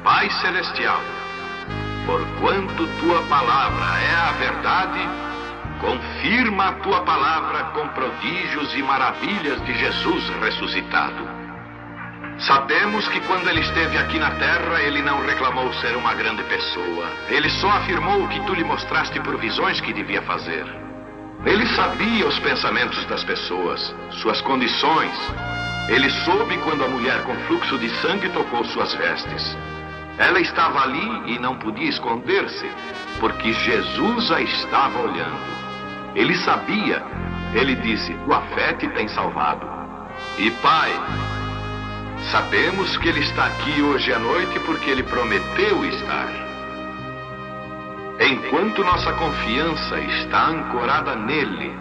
Pai Celestial, porquanto tua palavra é a verdade, confirma a tua palavra com prodígios e maravilhas de Jesus ressuscitado. Sabemos que quando ele esteve aqui na terra, ele não reclamou ser uma grande pessoa. Ele só afirmou o que tu lhe mostraste por visões que devia fazer. Ele sabia os pensamentos das pessoas, suas condições. Ele soube quando a mulher com fluxo de sangue tocou suas vestes. Ela estava ali e não podia esconder-se, porque Jesus a estava olhando. Ele sabia. Ele disse: tua fé te tem salvado. E Pai, sabemos que ele está aqui hoje à noite porque ele prometeu estar. Enquanto nossa confiança está ancorada nele,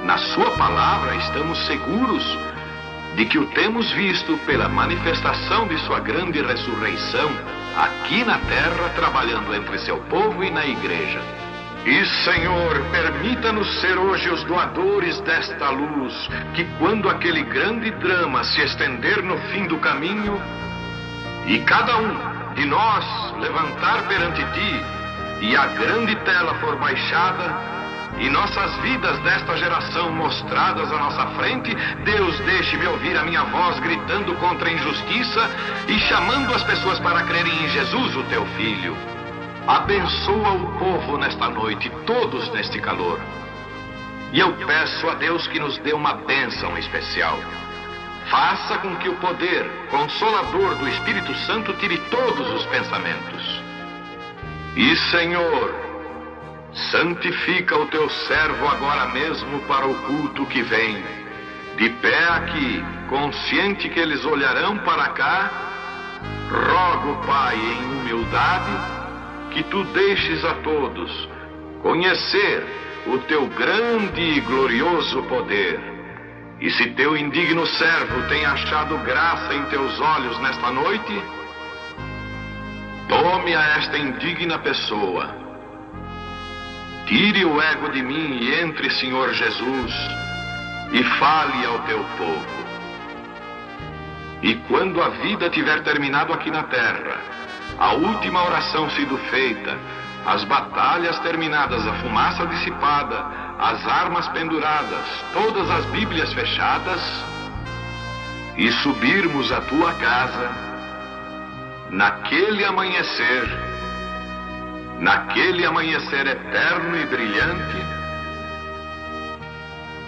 na sua palavra, estamos seguros de que o temos visto pela manifestação de sua grande ressurreição aqui na terra, trabalhando entre seu povo e na igreja. E, Senhor, permita-nos ser hoje os doadores desta luz, que quando aquele grande drama se estender no fim do caminho, e cada um de nós levantar perante Ti, e a grande tela for baixada, e nossas vidas desta geração mostradas à nossa frente, Deus, deixe-me ouvir a minha voz gritando contra a injustiça e chamando as pessoas para crerem em Jesus, o Teu Filho. Abençoa o povo nesta noite, todos neste calor. E eu peço a Deus que nos dê uma bênção especial. Faça com que o poder consolador do Espírito Santo tire todos os pensamentos. E, Senhor, santifica o Teu servo agora mesmo para o culto que vem. De pé aqui, consciente que eles olharão para cá, rogo, Pai, em humildade, que Tu deixes a todos conhecer o Teu grande e glorioso poder. E se Teu indigno servo tem achado graça em Teus olhos nesta noite, tome a esta indigna pessoa, tire o ego de mim e entre, Senhor Jesus, e fale ao Teu povo. E quando a vida tiver terminado aqui na terra, a última oração sido feita, as batalhas terminadas, a fumaça dissipada, as armas penduradas, todas as Bíblias fechadas, e subirmos à Tua casa, naquele amanhecer eterno e brilhante,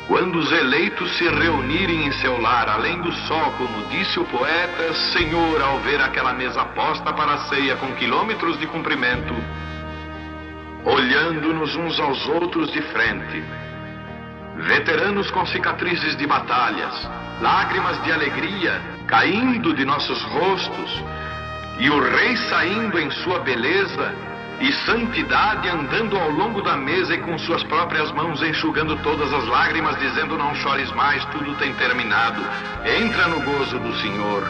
quando os eleitos se reunirem em seu lar, além do sol, como disse o poeta, Senhor, ao ver aquela mesa posta para a ceia com quilômetros de comprimento, olhando-nos uns aos outros de frente, veteranos com cicatrizes de batalhas, lágrimas de alegria caindo de nossos rostos, e o Rei saindo em sua beleza e santidade, andando ao longo da mesa e com suas próprias mãos enxugando todas as lágrimas, dizendo: não chores mais, tudo tem terminado, entra no gozo do Senhor.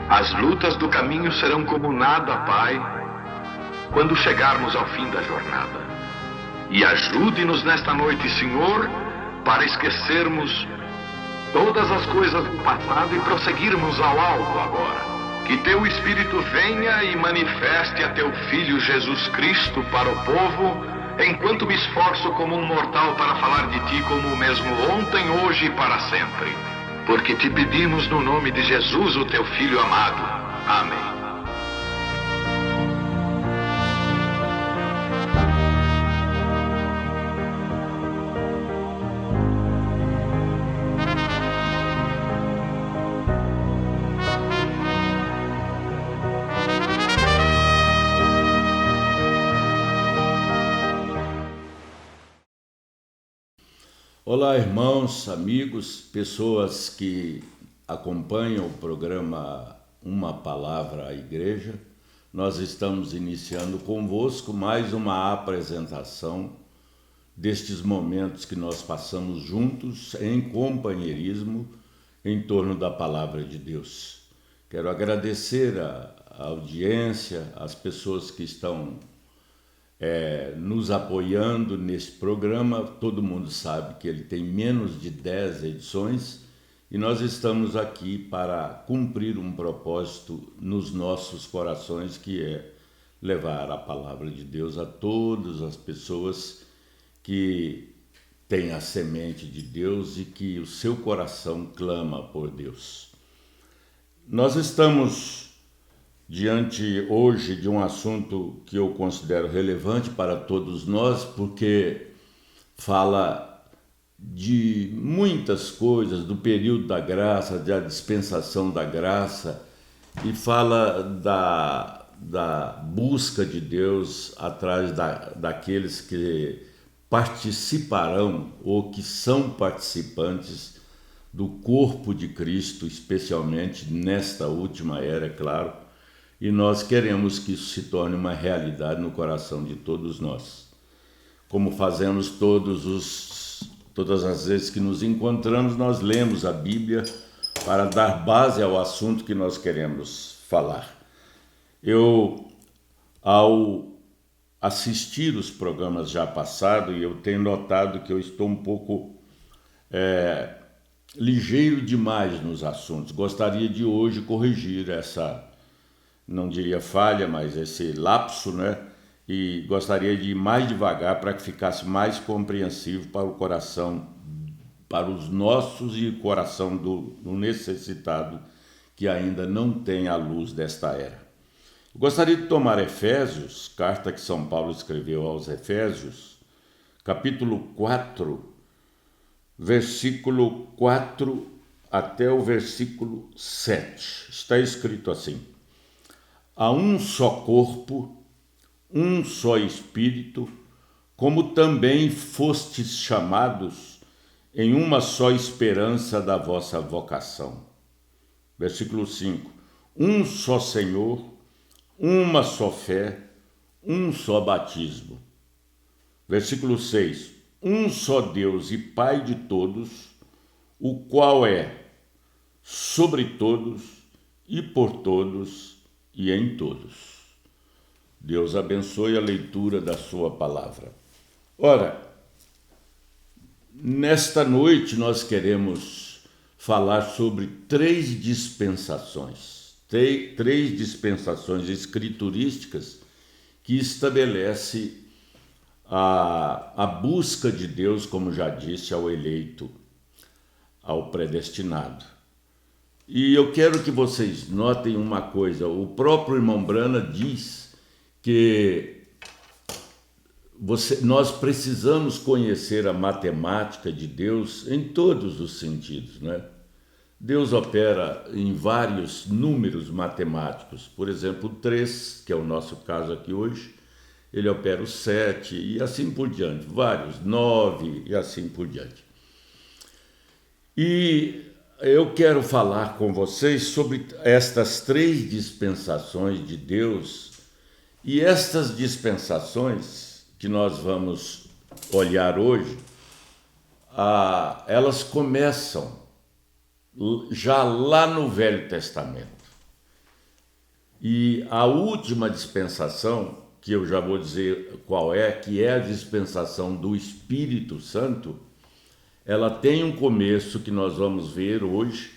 As lutas do caminho serão como nada, Pai, quando chegarmos ao fim da jornada. E ajude-nos nesta noite, Senhor, para esquecermos todas as coisas do passado e prosseguirmos ao alvo agora. Que Teu Espírito venha e manifeste a Teu Filho Jesus Cristo para o povo, enquanto me esforço como um mortal para falar de ti como o mesmo ontem, hoje e para sempre. Porque te pedimos no nome de Jesus, o teu Filho amado. Amém. Olá, irmãos, amigos, pessoas que acompanham o programa Uma Palavra à Igreja. Nós estamos iniciando convosco mais uma apresentação destes momentos que nós passamos juntos em companheirismo em torno da Palavra de Deus. Quero agradecer a audiência, as pessoas que estão nos apoiando nesse programa. Todo mundo sabe que ele tem menos de 10 edições e nós estamos aqui para cumprir um propósito nos nossos corações, que é levar a palavra de Deus a todas as pessoas que têm a semente de Deus e que o seu coração clama por Deus. Nós estamos diante hoje de um assunto que eu considero relevante para todos nós, porque fala de muitas coisas, do período da graça, da dispensação da graça, e fala da busca de Deus atrás daqueles que participarão ou que são participantes do corpo de Cristo, especialmente nesta última era, é claro. E nós queremos que isso se torne uma realidade no coração de todos nós. Como fazemos todas as vezes que nos encontramos, nós lemos a Bíblia para dar base ao assunto que nós queremos falar. Eu, ao assistir os programas já passados, eu tenho notado que eu estou um pouco ligeiro demais nos assuntos. Gostaria de hoje corrigir essa, não diria falha, mas esse lapso, né? E gostaria de ir mais devagar para que ficasse mais compreensivo para o coração, para os nossos e o coração do necessitado que ainda não tem a luz desta era. Eu gostaria de tomar Efésios, carta que São Paulo escreveu aos Efésios, capítulo 4, versículo 4 até o versículo 7. Está escrito assim: há um só corpo, um só Espírito, como também fostes chamados em uma só esperança da vossa vocação. Versículo 5. Um só Senhor, uma só fé, um só batismo. Versículo 6. Um só Deus e Pai de todos, o qual é sobre todos e por todos e em todos. Deus abençoe a leitura da sua palavra. Ora, nesta noite nós queremos falar sobre três dispensações escriturísticas que estabelece a busca de Deus, como já disse, ao eleito, ao predestinado. E eu quero que vocês notem uma coisa: o próprio irmão Brana diz que nós precisamos conhecer a matemática de Deus em todos os sentidos, né? Deus opera em vários números matemáticos. Por exemplo, o 3, que é o nosso caso aqui hoje, ele opera o 7 e assim por diante, vários, 9 e assim por diante. E eu quero falar com vocês sobre estas três dispensações de Deus, e estas dispensações que nós vamos olhar hoje, elas começam já lá no Velho Testamento. E a última dispensação, que eu já vou dizer qual é, que é a dispensação do Espírito Santo, ela tem um começo que nós vamos ver hoje,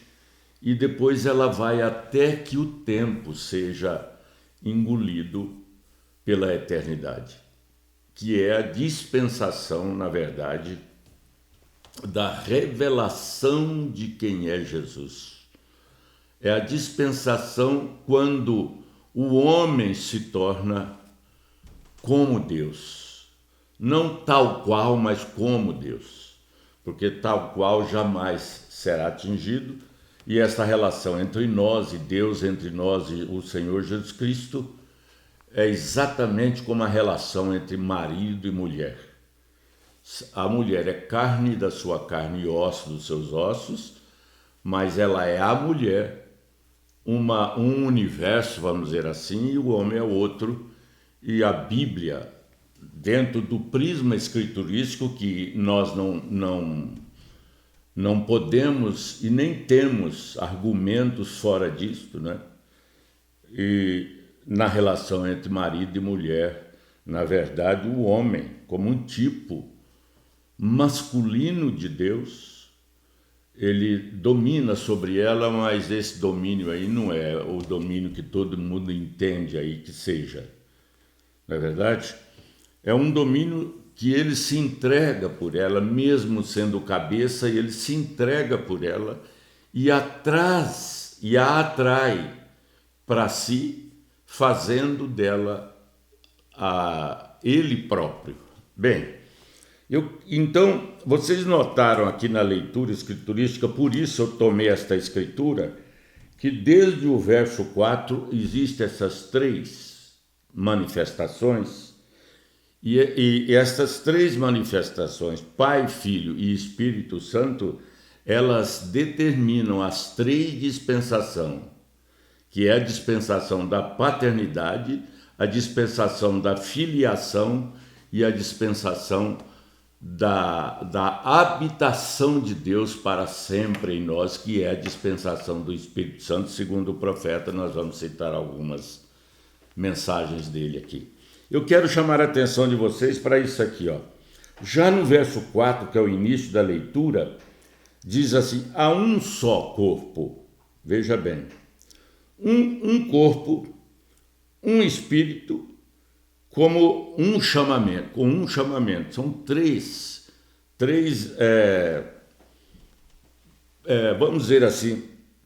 e depois ela vai até que o tempo seja engolido pela eternidade. que é a dispensação, na verdade, da revelação de quem é Jesus. É a dispensação quando o homem se torna como Deus. Não tal qual, mas como Deus. Porque tal qual jamais será atingido. E essa relação entre nós e Deus, entre nós e o Senhor Jesus Cristo, é exatamente como a relação entre marido e mulher. A mulher é carne da sua carne e osso dos seus ossos, mas ela é a mulher, um universo, vamos dizer assim, e o homem é outro. E a Bíblia, dentro do prisma escriturístico, que nós não podemos e nem temos argumentos fora disto, né? E na relação entre marido e mulher, na verdade, o homem, como um tipo masculino de Deus, ele domina sobre ela, mas esse domínio aí não é o domínio que todo mundo entende aí que seja. Não é verdade? É um domínio que ele se entrega por ela, mesmo sendo cabeça, ele se entrega por ela e a atrai para si, fazendo dela ele próprio. Bem, então, vocês notaram aqui na leitura escriturística, por isso eu tomei esta escritura, que desde o verso 4 existem essas três manifestações, e essas três manifestações, Pai, Filho e Espírito Santo, elas determinam as três dispensações, que é a dispensação da paternidade, a dispensação da filiação e a dispensação da habitação de Deus para sempre em nós, que é a dispensação do Espírito Santo. Segundo o profeta, nós vamos citar algumas mensagens dele aqui. Eu quero chamar a atenção de vocês para isso aqui, ó. Já no verso 4, que é o início da leitura, diz assim: há um só corpo. Veja bem, um corpo, um espírito, como um chamamento, com um chamamento. São três vamos dizer assim,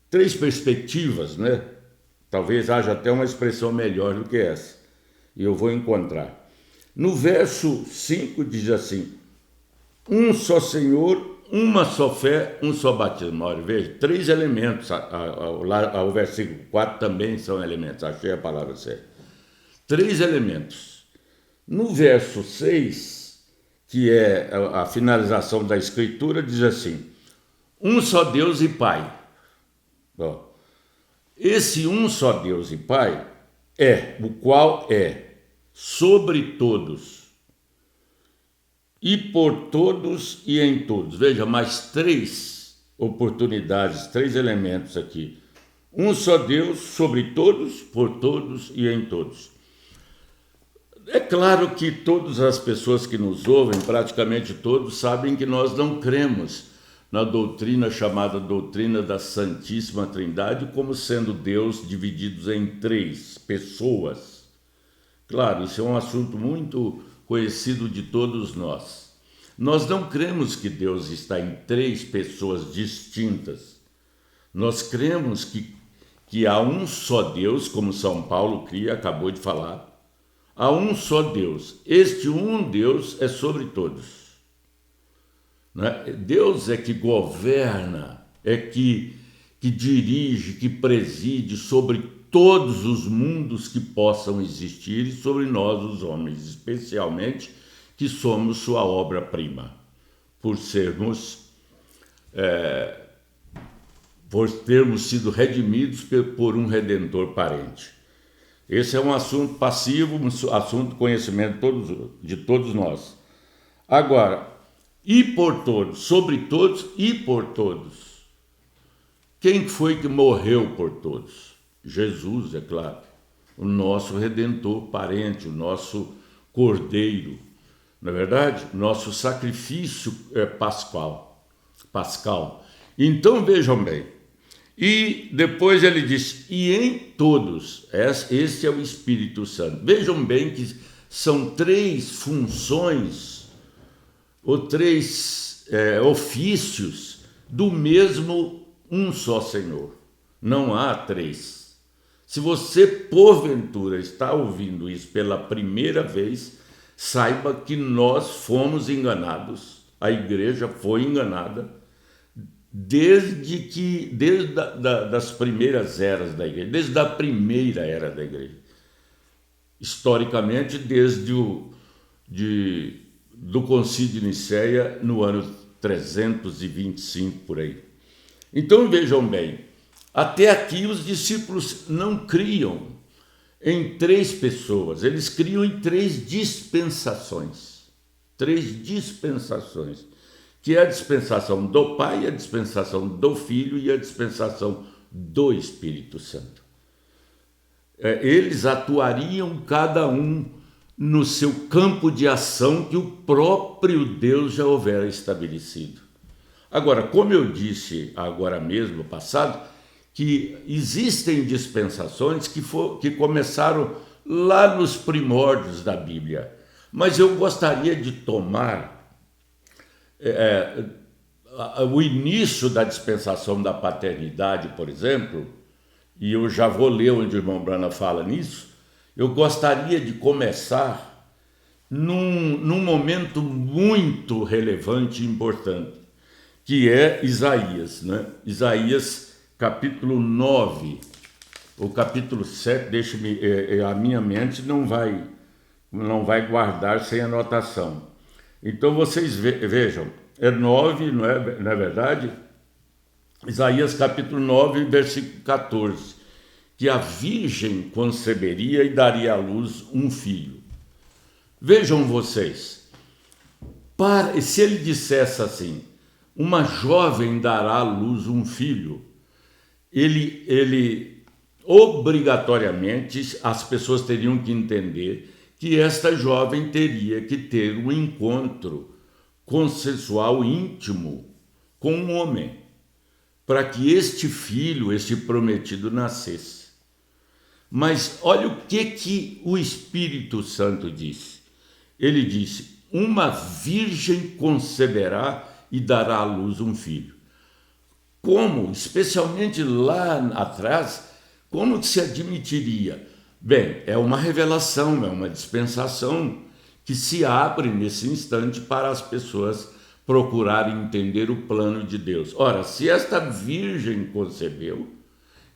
três perspectivas, né? Talvez haja até uma expressão melhor do que essa, e eu vou encontrar. No verso 5 diz assim: um só Senhor, uma só fé, um só batismo. Olha, veja, três elementos. O versículo 4 também são elementos, achei a palavra certa. Três elementos. No verso 6, que é a finalização da escritura, diz assim: um só Deus e Pai. Bom, esse um só Deus e Pai é o qual é sobre todos, e por todos e em todos. Veja, mais três oportunidades, três elementos aqui. Um só Deus, sobre todos, por todos e em todos. É claro que todas as pessoas que nos ouvem, praticamente todos, sabem que nós não cremos na doutrina chamada doutrina da Santíssima Trindade como sendo Deus divididos em três pessoas. Claro, isso é um assunto muito conhecido de todos nós. Nós não cremos que Deus está em três pessoas distintas. Nós cremos que há um só Deus, como São Paulo cria, acabou de falar. Há um só Deus. Este um Deus é sobre todos. Né? Deus é que governa, é que dirige, que preside sobre todos os mundos que possam existir e sobre nós, os homens, especialmente, que somos sua obra-prima, por termos sido redimidos por um Redentor parente. Esse é um assunto passivo, um assunto de conhecimento de todos nós. Agora, e por todos, sobre todos e por todos. Quem foi que morreu por todos? Jesus, é claro, o nosso Redentor parente, o nosso Cordeiro, não é verdade? Nosso sacrifício pascal. Então vejam bem, e depois ele diz, e em todos, esse é o Espírito Santo. Vejam bem que são três funções ou três ofícios do mesmo um só Senhor. Não há três. Se você, porventura, está ouvindo isso pela primeira vez, saiba que nós fomos enganados, a igreja foi enganada, desde das primeiras eras da igreja, desde a primeira era da igreja. Historicamente, desde do Concílio de Nicéia, no ano 325, por aí. Então, vejam bem, até aqui os discípulos não criam em três pessoas, eles criam em três dispensações. Três dispensações, que é a dispensação do Pai, a dispensação do Filho e a dispensação do Espírito Santo. Eles atuariam cada um no seu campo de ação que o próprio Deus já houvera estabelecido. Agora, como eu disse agora mesmo, passado, que existem dispensações que começaram lá nos primórdios da Bíblia, mas eu gostaria de tomar o início da dispensação da paternidade, por exemplo, e eu já vou ler onde o irmão Branham fala nisso. Eu gostaria de começar num momento muito relevante e importante, que é Isaías, né? Isaías capítulo 9, ou capítulo 7, a minha mente não vai guardar sem anotação. Então vocês vejam, é 9, não é verdade? Isaías capítulo 9, versículo 14, que a virgem conceberia e daria à luz um filho. Vejam vocês, se ele dissesse assim, uma jovem dará à luz um filho, ele obrigatoriamente, as pessoas teriam que entender que esta jovem teria que ter um encontro consensual íntimo com um homem, para que este filho, este prometido, nascesse. Mas olha o que o Espírito Santo disse. Ele disse, uma virgem conceberá e dará à luz um filho. Como, especialmente lá atrás, como que se admitiria? Bem, é uma revelação, é uma dispensação que se abre nesse instante para as pessoas procurarem entender o plano de Deus. Ora, se esta virgem concebeu,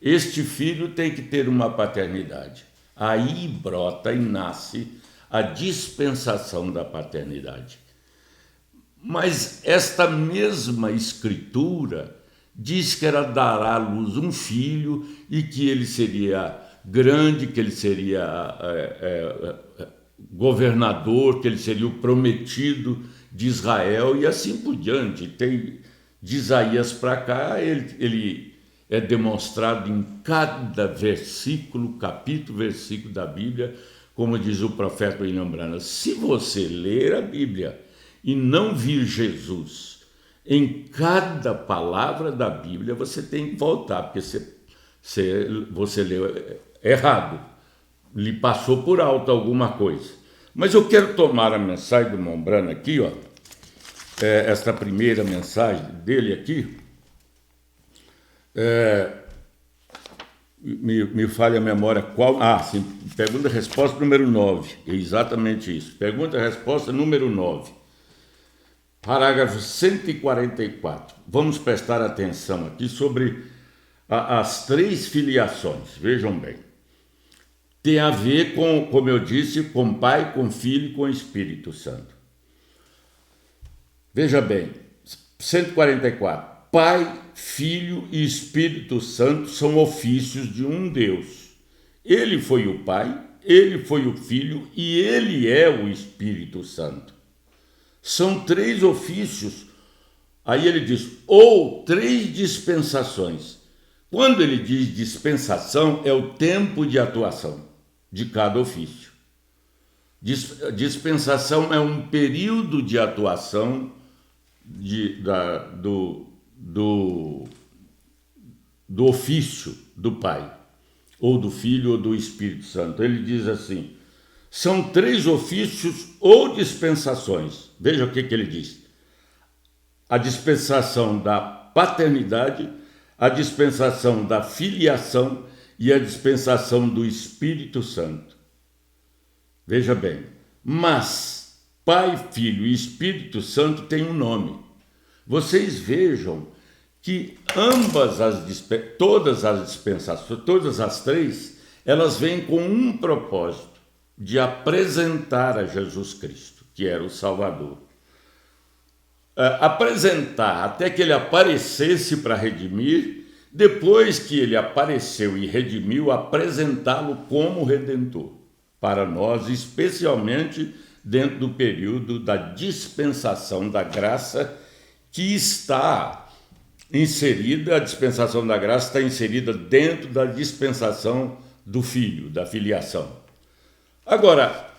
este filho tem que ter uma paternidade. Aí brota e nasce a dispensação da paternidade. Mas esta mesma escritura diz que ela dará à luz um filho e que ele seria grande, que ele seria governador, que ele seria o prometido de Israel e assim por diante. Tem de Isaías para cá, ele é demonstrado em cada versículo, capítulo, versículo da Bíblia, como diz o profeta William Branham. Se você ler a Bíblia e não vir Jesus em cada palavra da Bíblia, você tem que voltar, porque você leu errado, lhe passou por alto alguma coisa. Mas eu quero tomar a mensagem do irmão Branham aqui, ó, esta primeira mensagem dele aqui, me falha a memória qual... sim, pergunta e resposta número 9, é exatamente isso, pergunta e resposta número 9, parágrafo 144. Vamos prestar atenção aqui sobre as três filiações, vejam bem. Tem a ver com, como eu disse, com Pai, com Filho e com Espírito Santo. Veja bem, 144. Pai, Filho e Espírito Santo são ofícios de um Deus. Ele foi o Pai, ele foi o Filho e ele é o Espírito Santo. São três ofícios. Aí ele diz, ou três dispensações. Quando ele diz dispensação, é o tempo de atuação de cada ofício. Dispensação é um período de atuação do ofício do Pai, ou do Filho, ou do Espírito Santo. Ele diz assim, são 3 ofícios ou dispensações. Veja o que ele diz. A dispensação da paternidade, a dispensação da filiação e a dispensação do Espírito Santo. Veja bem, mas Pai, Filho e Espírito Santo têm um nome. Vocês vejam que todas as dispensações, todas as 3, elas vêm com um propósito, de apresentar a Jesus Cristo, que era o Salvador. Apresentar até que ele aparecesse para redimir, depois que ele apareceu e redimiu, apresentá-lo como Redentor, para nós, especialmente dentro do período da dispensação da graça, que está inserida, a dispensação da graça está inserida dentro da dispensação do Filho, da filiação. Agora,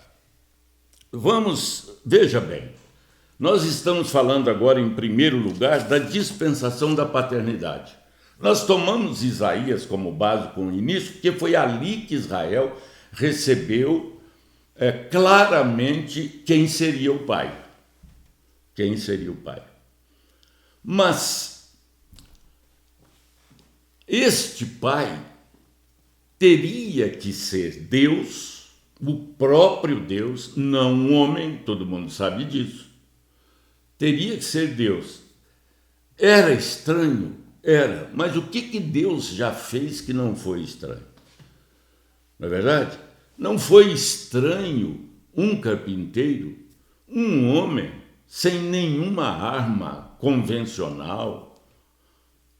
veja bem, nós estamos falando agora, em primeiro lugar, da dispensação da paternidade. Nós tomamos Isaías como base com o início, porque foi ali que Israel recebeu claramente quem seria o Pai. Quem seria o Pai. Mas este Pai teria que ser Deus, o próprio Deus, não um homem, todo mundo sabe disso. Teria que ser Deus. Era estranho? Era. Mas o que Deus já fez que não foi estranho? Não é verdade? Não foi estranho um carpinteiro, um homem sem nenhuma arma convencional,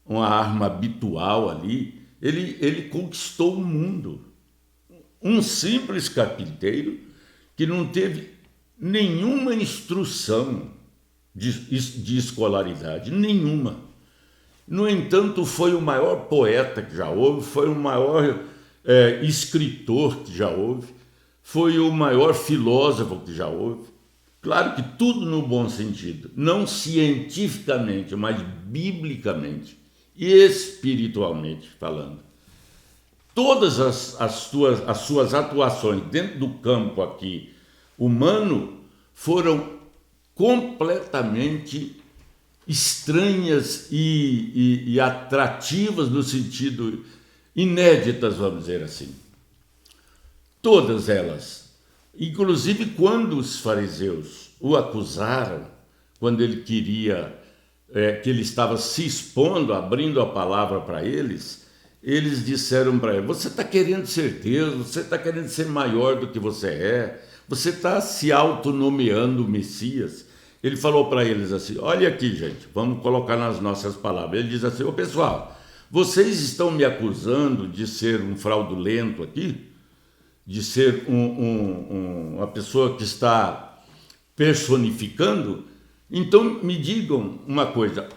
uma arma habitual ali. Ele conquistou o mundo. Um simples carpinteiro que não teve nenhuma instrução de escolaridade, nenhuma. No entanto, foi o maior poeta que já houve, foi o maior escritor que já houve, foi o maior filósofo que já houve. Claro que tudo no bom sentido, não cientificamente, mas biblicamente e espiritualmente falando. Todas as suas atuações dentro do campo aqui humano foram completamente estranhas e atrativas no sentido inéditas, vamos dizer assim. Todas elas. Inclusive quando os fariseus o acusaram, quando ele queria, que ele estava se expondo, abrindo a palavra para eles disseram para ele: você está querendo ser Deus, você está querendo ser maior do que você está se autonomeando o Messias. Ele falou para eles assim: olha aqui, gente, vamos colocar nas nossas palavras. Ele diz assim: pessoal, vocês estão me acusando de ser um fraudulento aqui, de ser uma pessoa que está personificando? Então me digam uma coisa.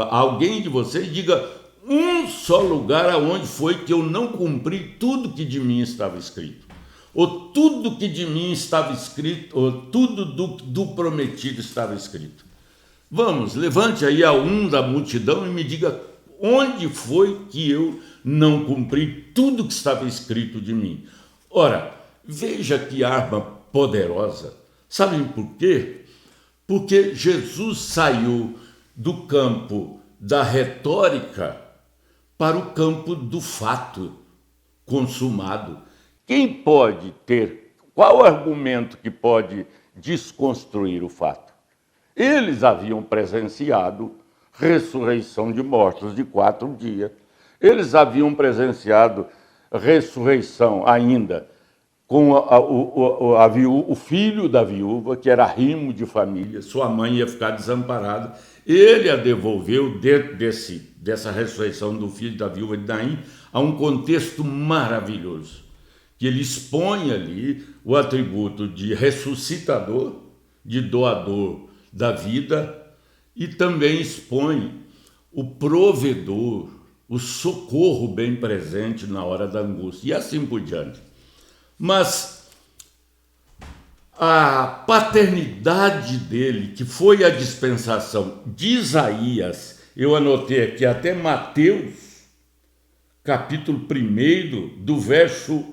Alguém de vocês diga um só lugar aonde foi que eu não cumpri tudo que de mim estava escrito, ou tudo que de mim estava escrito, ou tudo do prometido estava escrito. Vamos, levante aí a um da multidão e me diga onde foi que eu não cumpri tudo que estava escrito de mim. Ora, veja que arma poderosa. Sabem por quê? Porque Jesus saiu do campo da retórica para o campo do fato consumado. Qual argumento que pode desconstruir o fato? Eles haviam presenciado ressurreição de mortos de 4 dias. Eles haviam presenciado ressurreição ainda com o filho da viúva, que era rimo de família, sua mãe ia ficar desamparada. Ele a devolveu dentro dessa ressurreição do filho da viúva de Naim a um contexto maravilhoso, que ele expõe ali o atributo de ressuscitador, de doador da vida, e também expõe o provedor, o socorro bem presente na hora da angústia, e assim por diante. Mas a paternidade dele, que foi a dispensação de Isaías, eu anotei aqui até Mateus, capítulo 1, do verso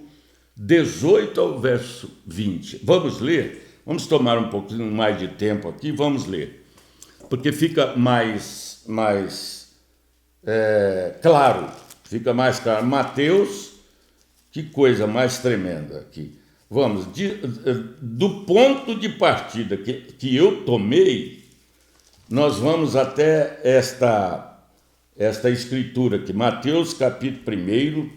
18 ao verso 20. Vamos ler? Vamos tomar um pouquinho mais de tempo aqui, vamos ler. Porque fica mais claro, fica mais claro. Mateus, que coisa mais tremenda aqui. Vamos, do ponto de partida que eu tomei, nós vamos até esta escritura aqui, Mateus capítulo 1,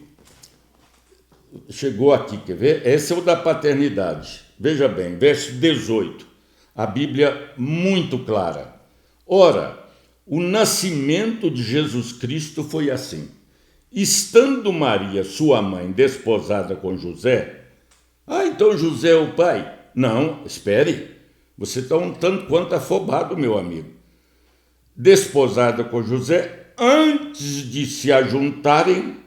chegou aqui, quer ver? Esse é o da paternidade. Veja bem, verso 18, a Bíblia muito clara. Ora, o nascimento de Jesus Cristo foi assim. Estando Maria, sua mãe, desposada com José... então José é o pai? Não, espere. Você está um tanto quanto afobado, meu amigo. Desposada com José, antes de se ajuntarem,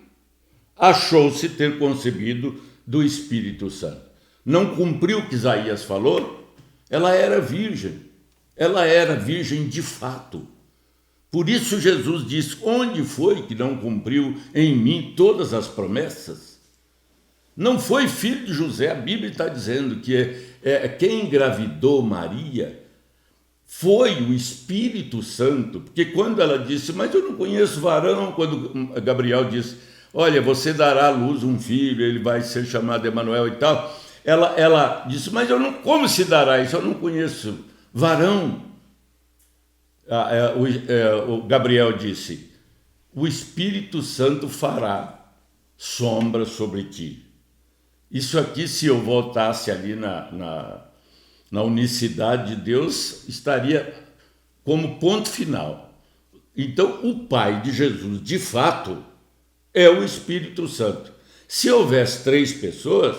achou-se ter concebido do Espírito Santo. Não cumpriu o que Isaías falou? Ela era virgem de fato. Por isso Jesus disse, onde foi que não cumpriu em mim todas as promessas? Não foi filho de José, a Bíblia está dizendo que quem engravidou Maria foi o Espírito Santo, porque quando ela disse, mas eu não conheço varão, quando Gabriel disse, olha, você dará à luz um filho, ele vai ser chamado Emanuel e tal, ela disse, mas como se dará isso? Eu não conheço varão. O Gabriel disse, o Espírito Santo fará sombra sobre ti. Isso aqui, se eu voltasse ali na unicidade de Deus, estaria como ponto final. Então, o Pai de Jesus, de fato, é o Espírito Santo. Se houvesse 3 pessoas,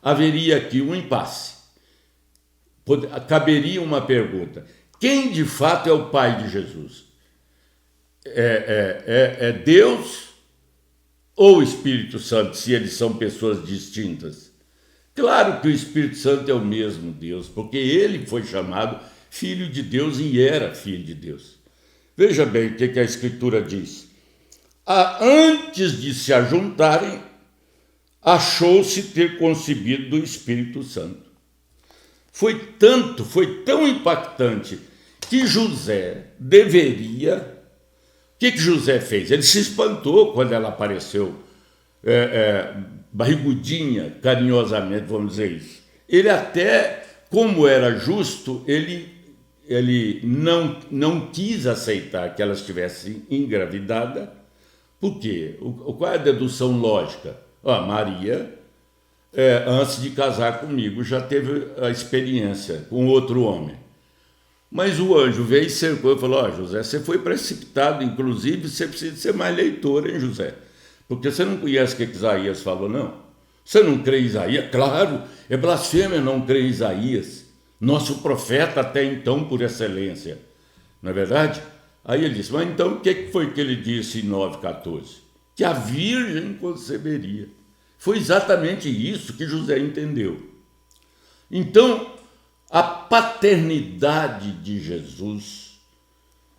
haveria aqui um impasse. Caberia uma pergunta. Quem de fato é o Pai de Jesus? É Deus ou o Espírito Santo, se eles são pessoas distintas? Claro que o Espírito Santo é o mesmo Deus, porque ele foi chamado Filho de Deus e era Filho de Deus. Veja bem o que a Escritura diz. Antes de se ajuntarem, achou-se ter concebido do Espírito Santo. Foi tão impactante que José deveria... O que José fez? Ele se espantou quando ela apareceu, barrigudinha, carinhosamente, vamos dizer isso. Ele até, como era justo, ele não quis aceitar que ela estivesse engravidada. Por quê? Qual é a dedução lógica? Maria, antes de casar comigo, já teve a experiência com outro homem. Mas o anjo veio e cercou e falou, José, você foi precipitado, inclusive você precisa ser mais leitor, hein, José? Porque você não conhece o que Isaías falou, não? Você não crê em Isaías? Claro, é blasfêmia não crer em Isaías, nosso profeta até então por excelência, não é verdade? Aí ele disse, mas então o que foi que ele disse em 9,14? Que a virgem conceberia. Foi exatamente isso que José entendeu. Então, a paternidade de Jesus,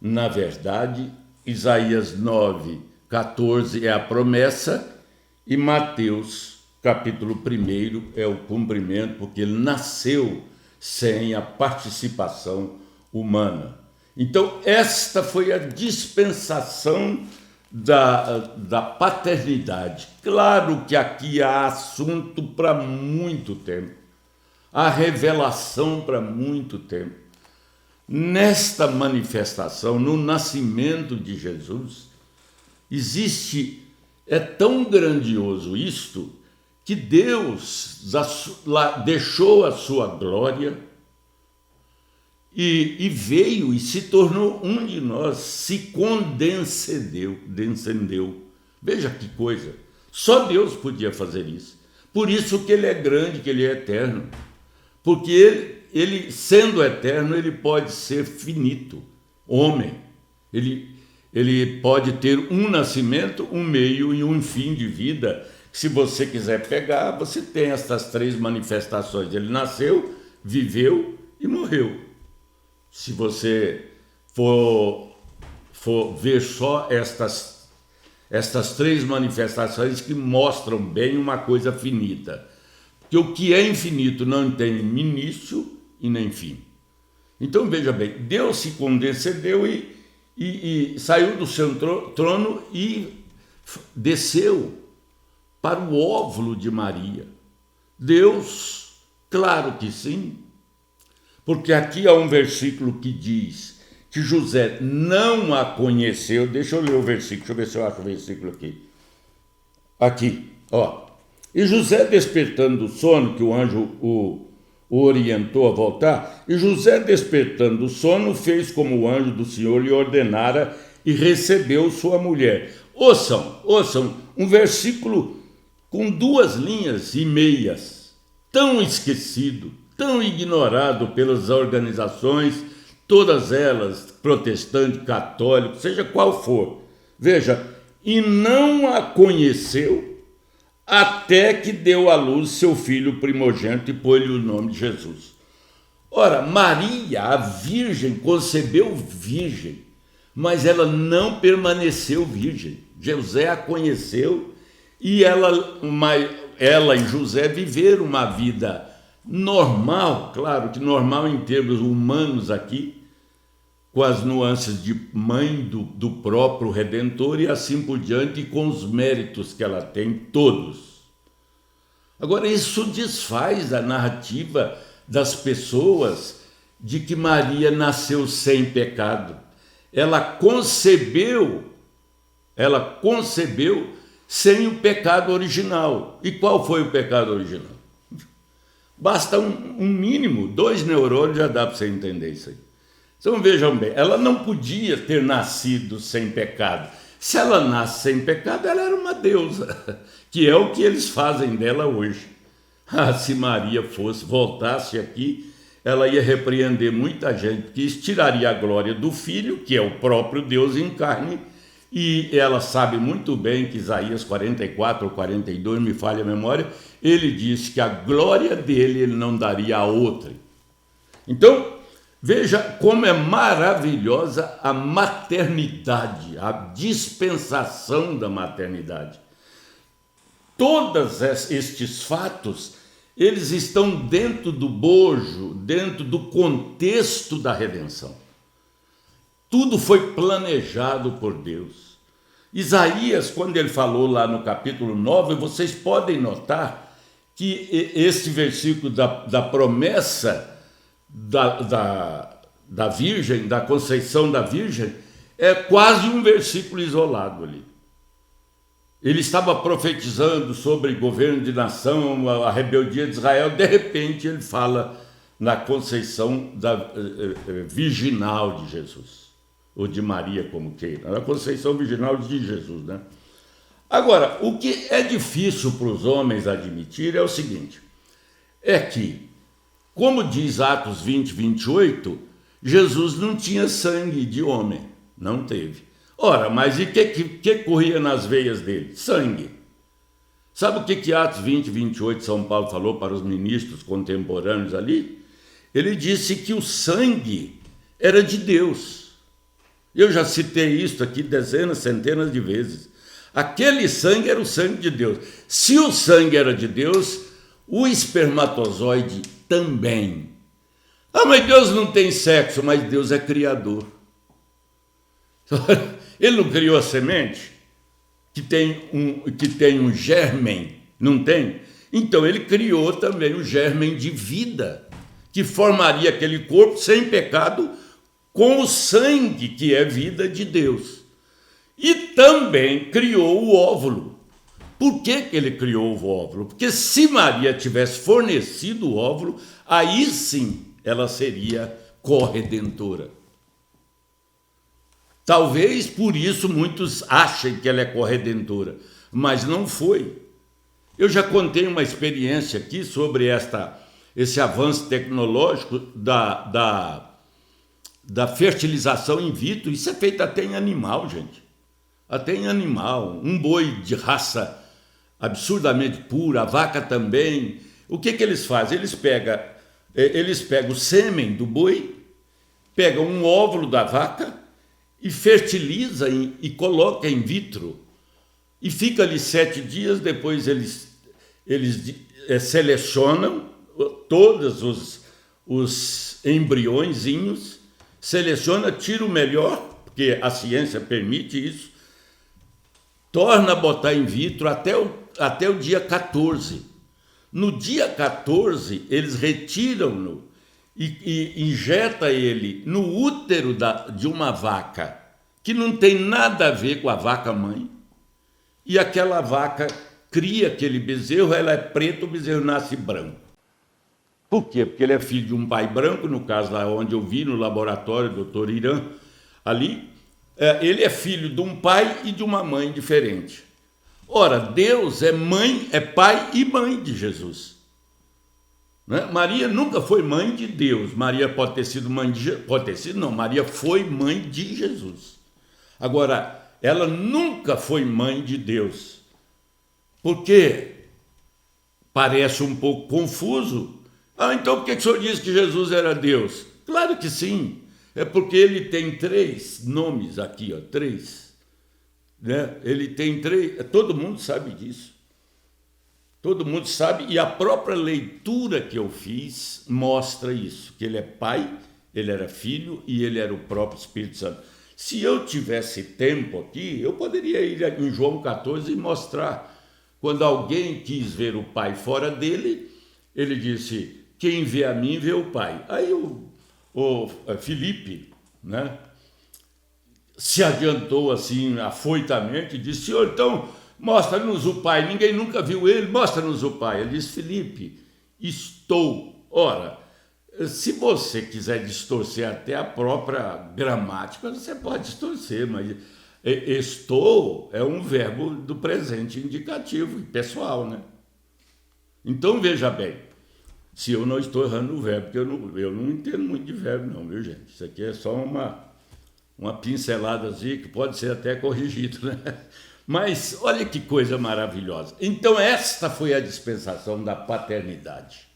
na verdade, Isaías 9,14 é a promessa e Mateus, capítulo 1, é o cumprimento, porque ele nasceu sem a participação humana. Então, esta foi a dispensação da paternidade. Claro que aqui há assunto para muito tempo. A revelação para muito tempo. Nesta manifestação, no nascimento de Jesus, é tão grandioso isto, que Deus deixou a sua glória e veio e se tornou um de nós, se condescendeu. Veja que coisa, só Deus podia fazer isso. Por isso que ele é grande, que ele é eterno. Porque ele, sendo eterno, ele pode ser finito, homem. Ele pode ter um nascimento, um meio e um fim de vida. Se você quiser pegar, você tem essas 3 manifestações. Ele nasceu, viveu e morreu. Se você for ver só estas 3 manifestações que mostram bem uma coisa finita. que o que é infinito não tem início e nem fim. Então veja bem, Deus se condescendeu e saiu do seu trono e desceu para o óvulo de Maria. Deus, claro que sim, porque aqui há um versículo que diz que José não a conheceu. Deixa eu ler o versículo, deixa eu ver se eu acho o versículo aqui. Aqui, ó. E José, despertando do sono, que o anjo o orientou a voltar, e José, despertando do sono, fez como o anjo do Senhor lhe ordenara e recebeu sua mulher. Ouçam, um versículo com 2 linhas e meias, tão esquecido, tão ignorado pelas organizações, todas elas, protestante, católico, seja qual for. Veja, e não a conheceu até que deu à luz seu filho primogênito e pôs-lhe o nome de Jesus. Ora, Maria, a virgem, concebeu virgem, mas ela não permaneceu virgem. José a conheceu e ela e José viveram uma vida normal, claro que normal em termos humanos aqui, com as nuances de mãe do próprio Redentor e assim por diante, e com os méritos que ela tem, todos. Agora, isso desfaz a narrativa das pessoas de que Maria nasceu sem pecado. Ela concebeu sem o pecado original. E qual foi o pecado original? Basta um mínimo, 2 neurônios já dá para você entender isso aí. Então vejam bem, ela não podia ter nascido sem pecado. Se ela nasce sem pecado, ela era uma deusa, que é o que eles fazem dela hoje. Se Maria voltasse aqui, ela ia repreender muita gente, que tiraria a glória do Filho, que é o próprio Deus em carne, e ela sabe muito bem que Isaías 44 ou 42, me falha a memória, ele disse que a glória dele ele não daria a outra. Então, veja como é maravilhosa a maternidade, a dispensação da maternidade. Todos estes fatos, eles estão dentro do bojo, dentro do contexto da redenção. Tudo foi planejado por Deus. Isaías, quando ele falou lá no capítulo 9, vocês podem notar que esse versículo da promessa da Virgem, da conceição da Virgem, é quase um versículo isolado ali. Ele estava profetizando sobre governo de nação, a rebeldia de Israel, de repente ele fala na conceição virginal de Jesus, ou de Maria, como queira, na conceição virginal de Jesus, né? Agora, o que é difícil para os homens admitir é o seguinte, é que, como diz Atos 20, 28, Jesus não tinha sangue de homem, não teve. Ora, mas e o que corria nas veias dele? Sangue. Sabe o que Atos 20, 28, São Paulo falou para os ministros contemporâneos ali? Ele disse que o sangue era de Deus. Eu já citei isso aqui dezenas, centenas de vezes. Aquele sangue era o sangue de Deus. Se o sangue era de Deus, o espermatozoide também. Mas Deus não tem sexo, mas Deus é criador. Ele não criou a semente que tem um germen, não tem? Então ele criou também o germen de vida, que formaria aquele corpo sem pecado com o sangue que é vida de Deus. E também criou o óvulo. Por que ele criou o óvulo? Porque se Maria tivesse fornecido o óvulo, aí sim ela seria corredentora. Talvez por isso muitos achem que ela é corredentora, mas não foi. Eu já contei uma experiência aqui sobre esse avanço tecnológico da fertilização in vitro. Isso é feito até em animal, gente. Até em animal. Um boi de raça absurdamente pura, a vaca também. O que eles fazem? Eles pegam o sêmen do boi, pegam um óvulo da vaca, e fertiliza e coloca in vitro. E fica ali 7 dias, depois eles selecionam todos os embriõezinhos, seleciona, tira o melhor, porque a ciência permite isso, torna a botar in vitro até o dia 14. No dia 14, eles retiram-no e injeta ele no útero de uma vaca, que não tem nada a ver com a vaca mãe, e aquela vaca cria aquele bezerro, ela é preta, o bezerro nasce branco. Por quê? Porque ele é filho de um pai branco, no caso lá onde eu vi, no laboratório do Dr. Irã, ali, ele é filho de um pai e de uma mãe diferente. Ora, Deus é mãe, é pai e mãe de Jesus. Né? Maria nunca foi mãe de Deus. Maria pode ter sido mãe de Jesus. Pode ter sido, não. Maria foi mãe de Jesus. Agora, ela nunca foi mãe de Deus. Porque parece um pouco confuso. Então por que o senhor disse que Jesus era Deus? Claro que sim. É porque ele tem 3 nomes aqui, 3. Né? Ele tem 3. Todo mundo sabe disso. Todo mundo sabe, e a própria leitura que eu fiz mostra isso, que ele é pai, ele era filho e ele era o próprio Espírito Santo. Se eu tivesse tempo aqui, eu poderia ir em João 14 e mostrar. Quando alguém quis ver o pai fora dele, ele disse, quem vê a mim vê o pai. Aí o Filipe, né, se adiantou assim afoitamente e disse, senhor, então mostra-nos o pai, ninguém nunca viu ele, mostra-nos o pai. Ele disse, Filipe, estou. Ora, se você quiser distorcer até a própria gramática, você pode distorcer, mas estou é um verbo do presente indicativo, pessoal, né? Então, veja bem, se eu não estou errando o verbo, porque eu não entendo muito de verbo não, viu, gente? Isso aqui é só uma pinceladazinha que pode ser até corrigido, né? Mas olha que coisa maravilhosa. Então esta foi a dispensação da paternidade.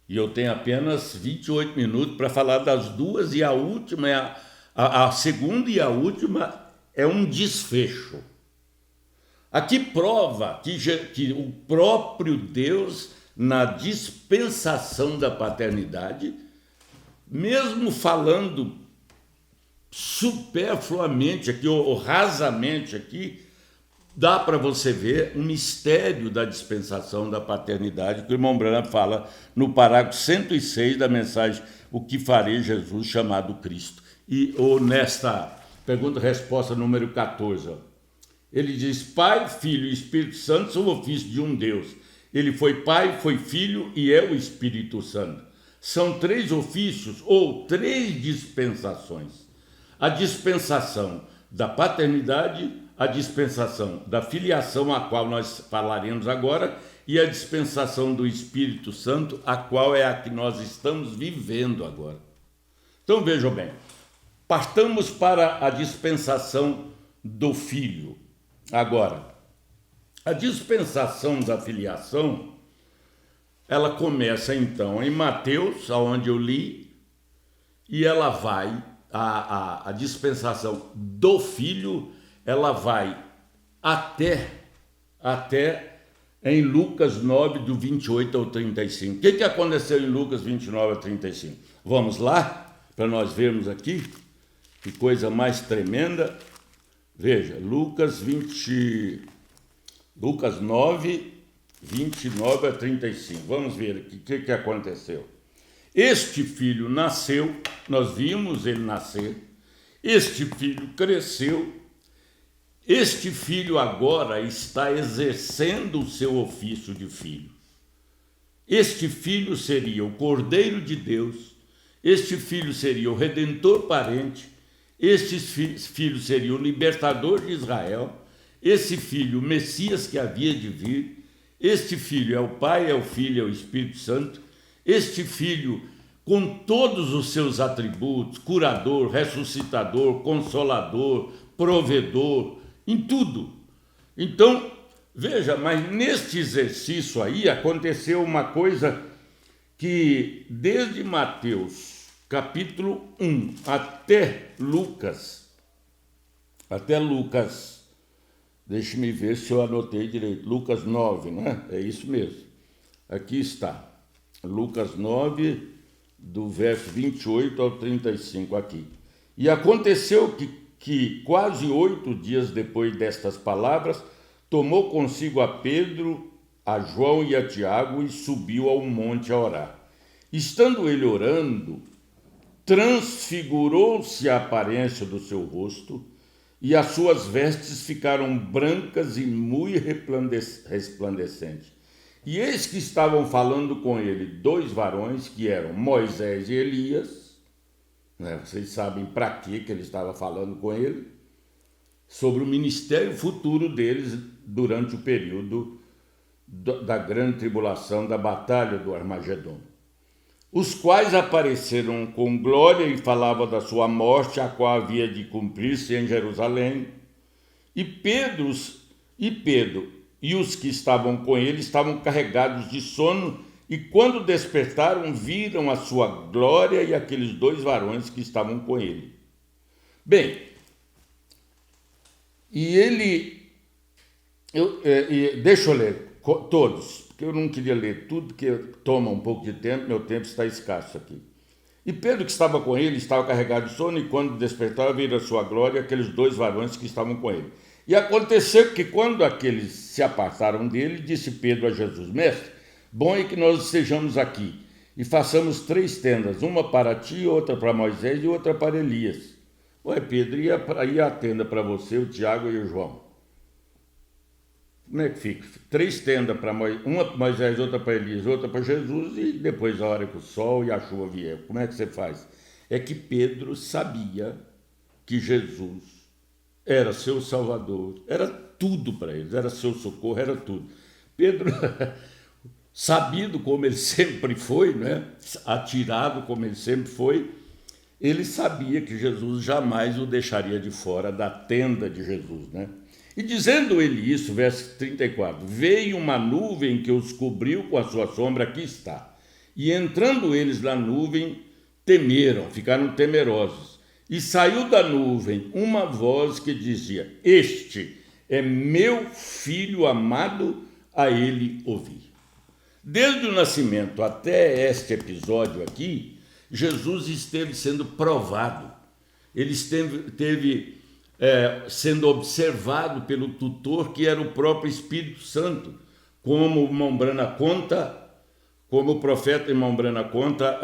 E eu tenho apenas 28 minutos para falar das duas, e a última, a segunda e a última é um desfecho. Aqui prova que o próprio Deus, na dispensação da paternidade, mesmo falando superfluamente aqui, ou rasamente aqui, dá para você ver um mistério da dispensação da paternidade, que o irmão Branham fala no parágrafo 106 da mensagem O que farei Jesus chamado Cristo. Ou nesta pergunta e resposta número 14, ele diz, Pai, Filho e Espírito Santo são ofícios de um Deus. Ele foi Pai, foi Filho e é o Espírito Santo. São 3 ofícios ou 3 dispensações. A dispensação da paternidade, a dispensação da filiação, a qual nós falaremos agora, e a dispensação do Espírito Santo, a qual é a que nós estamos vivendo agora. Então vejam bem, partamos para a dispensação do Filho. Agora, a dispensação da filiação, ela começa então em Mateus, onde eu li, e ela vai... A dispensação do Filho, ela vai até em Lucas 9, do 28 ao 35. O que aconteceu em Lucas 29 ao 35? Vamos lá, para nós vermos aqui, que coisa mais tremenda. Veja, Lucas 9, 29 a 35. Vamos ver aqui o que aconteceu. Este filho nasceu, nós vimos ele nascer, este filho cresceu, este filho agora está exercendo o seu ofício de filho. Este filho seria o Cordeiro de Deus, este filho seria o Redentor parente, este filho seria o Libertador de Israel, esse filho o Messias que havia de vir, este filho é o Pai, é o Filho, é o Espírito Santo. Este filho, com todos os seus atributos, curador, ressuscitador, consolador, provedor, em tudo. Então, veja, mas neste exercício aí aconteceu uma coisa que desde Mateus, capítulo 1, até Lucas Deixe-me ver se eu anotei direito. Lucas 9, né? É isso mesmo. Aqui está. Lucas 9, do verso 28 ao 35 aqui. E aconteceu que quase 8 dias depois destas palavras, tomou consigo a Pedro, a João e a Tiago e subiu ao monte a orar. Estando ele orando, transfigurou-se a aparência do seu rosto, e as suas vestes ficaram brancas e muito resplandecentes. E eis que estavam falando com ele 2 varões, que eram Moisés e Elias, né? Vocês sabem para que ele estava falando com ele, sobre o ministério futuro deles durante o período da grande tribulação, da batalha do Armagedon. Os quais apareceram com glória e falavam da sua morte, a qual havia de cumprir-se em Jerusalém. E Pedro e os que estavam com ele estavam carregados de sono, e quando despertaram, viram a sua glória e aqueles 2 varões que estavam com ele. Bem, deixa eu ler todos, porque eu não queria ler tudo, porque toma um pouco de tempo, meu tempo está escasso aqui. E Pedro, que estava com ele, estava carregado de sono, e quando despertava, viram a sua glória aqueles 2 varões que estavam com ele. E aconteceu que, quando aqueles se apartaram dele, disse Pedro a Jesus: Mestre, bom é que nós estejamos aqui, e façamos 3 tendas, uma para ti, outra para Moisés e outra para Elias. Ué, Pedro, e a tenda para você, o Tiago e o João? Como é que fica? 3 tendas para Moisés, uma para Moisés, outra para Elias, outra para Jesus, e depois a hora que o sol e a chuva vier. Como é que você faz? É que Pedro sabia que Jesus era seu Salvador, era tudo para eles, era seu socorro, era tudo. Pedro, sabido como ele sempre foi, né? Atirado como ele sempre foi, ele sabia que Jesus jamais o deixaria de fora da tenda de Jesus, né? E dizendo ele isso, verso 34, veio uma nuvem que os cobriu com a sua sombra, aqui está. E entrando eles na nuvem, temeram, ficaram temerosos. E saiu da nuvem uma voz que dizia: Este é meu filho amado, a ele ouvi. Desde o nascimento até este episódio aqui, Jesus esteve sendo provado. Ele esteve sendo observado pelo tutor, que era o próprio Espírito Santo, como o profeta Irmão Brana conta,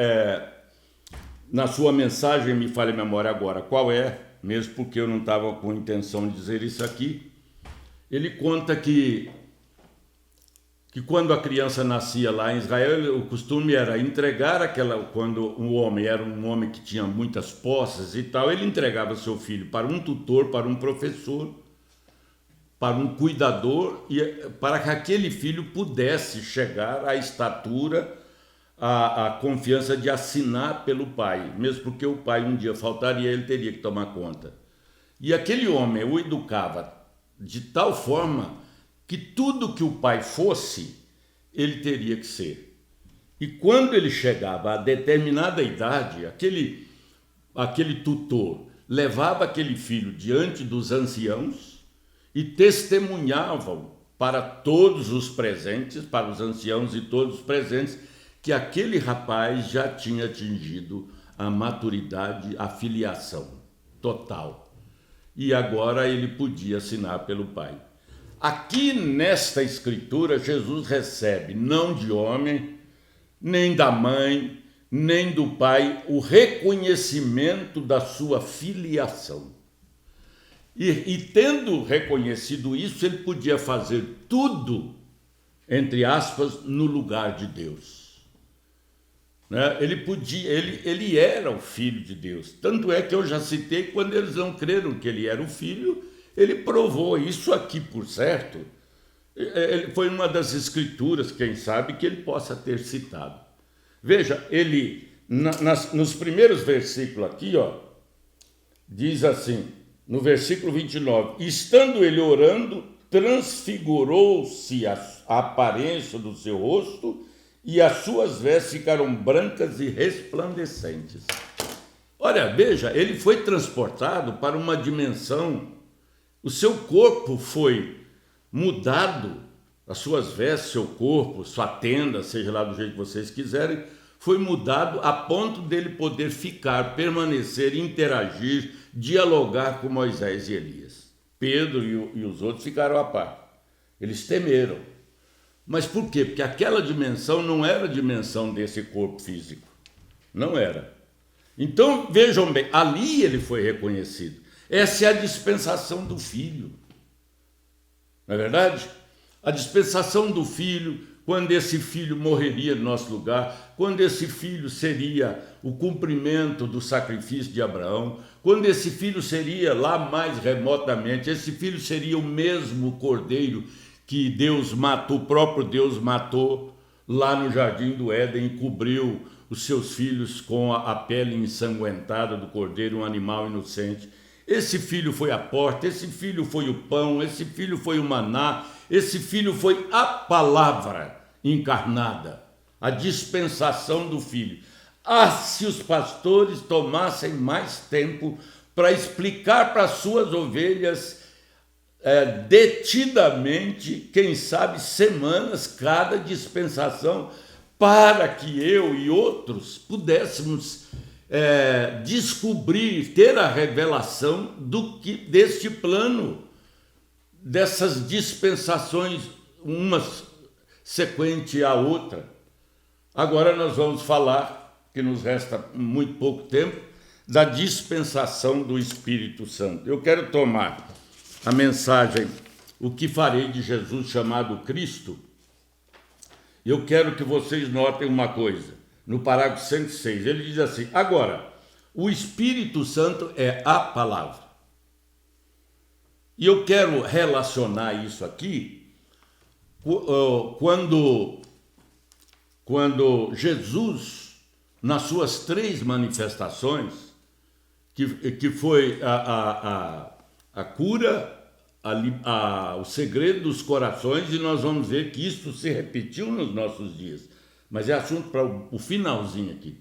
na sua mensagem, me falha a memória agora qual é, mesmo porque eu não estava com intenção de dizer isso aqui. Ele conta que quando a criança nascia lá em Israel, o costume era entregar quando um homem era um homem que tinha muitas posses e tal, ele entregava seu filho para um tutor, para um professor, para um cuidador, e para que aquele filho pudesse chegar à estatura, à confiança de assinar pelo pai, mesmo porque o pai um dia faltaria, ele teria que tomar conta. E aquele homem o educava de tal forma que tudo que o pai fosse, ele teria que ser. E quando ele chegava a determinada idade, aquele tutor levava aquele filho diante dos anciãos e testemunhavam para todos os presentes, para os anciãos e todos os presentes, que aquele rapaz já tinha atingido a maturidade, a filiação total. E agora ele podia assinar pelo pai. Aqui nesta escritura, Jesus recebe, não de homem, nem da mãe, nem do pai, o reconhecimento da sua filiação. E tendo reconhecido isso, ele podia fazer tudo, entre aspas, no lugar de Deus. Né? Ele era o filho de Deus. Tanto é que eu já citei, quando eles não creram que ele era o filho, ele provou isso aqui, por certo. Foi uma das escrituras, quem sabe, que ele possa ter citado. Veja, ele, nos primeiros versículos aqui, diz assim, no versículo 29, estando ele orando, transfigurou-se a aparência do seu rosto e as suas vestes ficaram brancas e resplandecentes. Olha, veja, ele foi transportado para uma dimensão O seu corpo foi mudado, as suas vestes, seu corpo, sua tenda, seja lá do jeito que vocês quiserem, foi mudado a ponto dele poder ficar, permanecer, interagir, dialogar com Moisés e Elias. Pedro e os outros ficaram à parte. Eles temeram. Mas por quê? Porque aquela dimensão não era a dimensão desse corpo físico. Não era. Então, vejam bem, ali ele foi reconhecido. Essa é a dispensação do Filho. Não é verdade? A dispensação do Filho, quando esse Filho morreria no nosso lugar, quando esse Filho seria o cumprimento do sacrifício de Abraão, quando esse Filho seria lá mais remotamente, esse Filho seria o mesmo Cordeiro que Deus matou, o próprio Deus matou lá no Jardim do Éden e cobriu os seus filhos com a pele ensanguentada do Cordeiro, um animal inocente. Esse Filho foi a porta, esse Filho foi o pão, esse Filho foi o maná, esse Filho foi a palavra encarnada, a dispensação do Filho. Ah, se os pastores tomassem mais tempo para explicar para as suas ovelhas detidamente, quem sabe semanas, cada dispensação, para que eu e outros pudéssemos descobrir, ter a revelação deste plano, dessas dispensações, uma sequente à outra. Agora nós vamos falar, que nos resta muito pouco tempo, da dispensação do Espírito Santo. Eu quero tomar a mensagem O que farei de Jesus chamado Cristo. Eu quero que vocês notem uma coisa. No parágrafo 106, ele diz assim: agora, o Espírito Santo é a palavra. E eu quero relacionar isso aqui quando Jesus, nas suas 3 manifestações, que foi a cura, o segredo dos corações, e nós vamos ver que isso se repetiu nos nossos dias. Mas é assunto para o finalzinho aqui.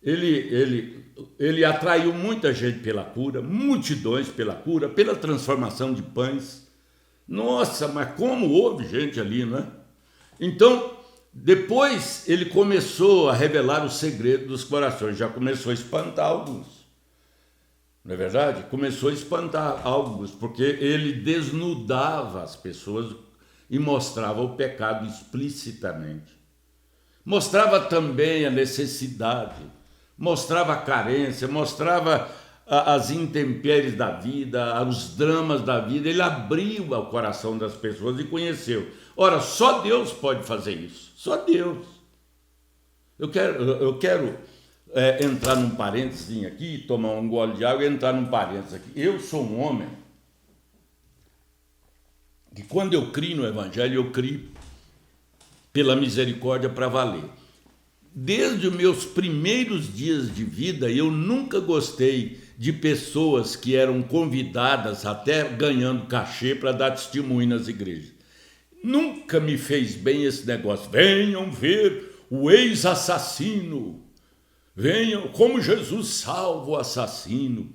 Ele atraiu muita gente pela cura, multidões pela cura, pela transformação de pães. Nossa, mas como houve gente ali, não é? Então, depois ele começou a revelar o segredo dos corações, já começou a espantar alguns. Não é verdade? Começou a espantar alguns, porque ele desnudava as pessoas e mostrava o pecado explicitamente. Mostrava também a necessidade, mostrava a carência, mostrava as intempéries da vida, os dramas da vida. Ele abriu o coração das pessoas e conheceu. Ora, só Deus pode fazer isso, só Deus. Eu quero entrar num parênteses aqui, tomar um gole de água e entrar num parênteses aqui. Eu sou um homem que, quando eu crio no Evangelho, eu crio pela misericórdia para valer. Desde os meus primeiros dias de vida, eu nunca gostei de pessoas que eram convidadas, até ganhando cachê, para dar testemunho nas igrejas. Nunca me fez bem esse negócio. Venham ver o ex-assassino. Venham como Jesus salva o assassino.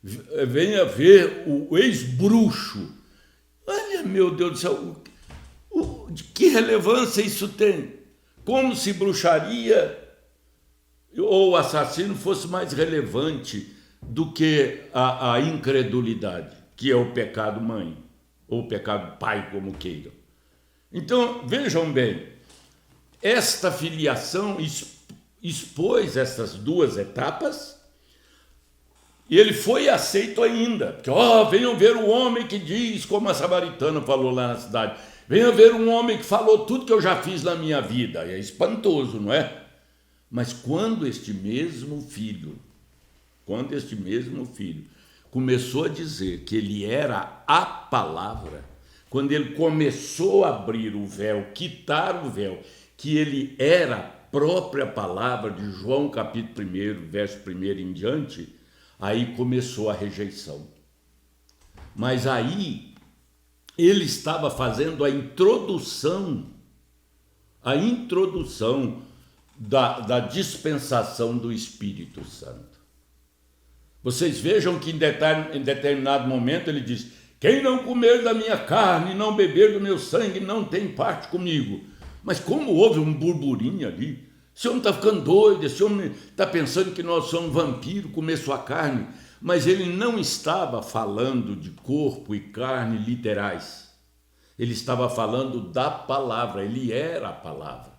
Venha ver o ex-bruxo. Olha, meu Deus do céu, de que relevância isso tem? Como se bruxaria ou assassino fosse mais relevante do que a incredulidade, que é o pecado mãe, ou o pecado pai, como queiram. Então, vejam bem, esta filiação expôs essas 2 etapas, e ele foi aceito ainda, porque, venham ver o homem que diz, como a samaritana falou lá na cidade, venham ver um homem que falou tudo que eu já fiz na minha vida. É espantoso, não é? Mas quando este mesmo filho começou a dizer que ele era a palavra, quando ele começou a abrir o véu, quitar o véu, que ele era a própria palavra de João capítulo 1, verso 1 em diante, aí começou a rejeição. Mas aí ele estava fazendo a introdução da dispensação do Espírito Santo. Vocês vejam que em determinado momento ele diz: Quem não comer da minha carne, não beber do meu sangue, não tem parte comigo. Mas como houve um burburinho ali, esse homem está ficando doido, esse homem está pensando que nós somos vampiros, comer sua carne. Mas ele não estava falando de corpo e carne literais. Ele estava falando da palavra, ele era a palavra.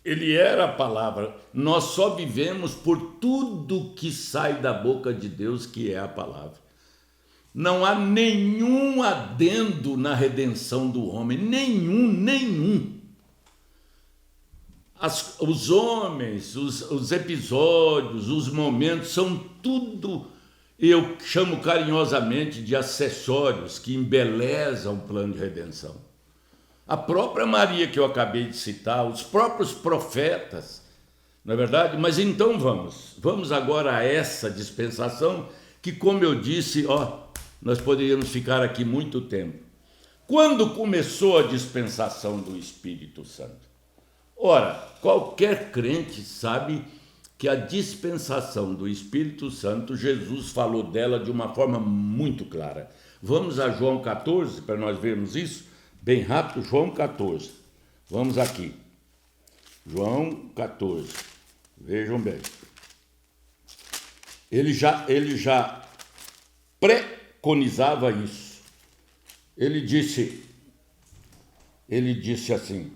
Ele era a palavra. Nós só vivemos por tudo que sai da boca de Deus, que é a palavra. Não há nenhum adendo na redenção do homem, nenhum. Os homens, os episódios, os momentos são tudo, eu chamo carinhosamente de acessórios que embelezam o plano de redenção. A própria Maria que eu acabei de citar, os próprios profetas, não é verdade? Mas então vamos agora a essa dispensação que, como eu disse, nós poderíamos ficar aqui muito tempo. Quando começou a dispensação do Espírito Santo? Ora, qualquer crente sabe que a dispensação do Espírito Santo, Jesus falou dela de uma forma muito clara. Vamos a João 14 para nós vermos isso? Bem rápido, João 14. Vamos aqui. João 14. Vejam bem. Ele já preconizava isso. Ele disse assim,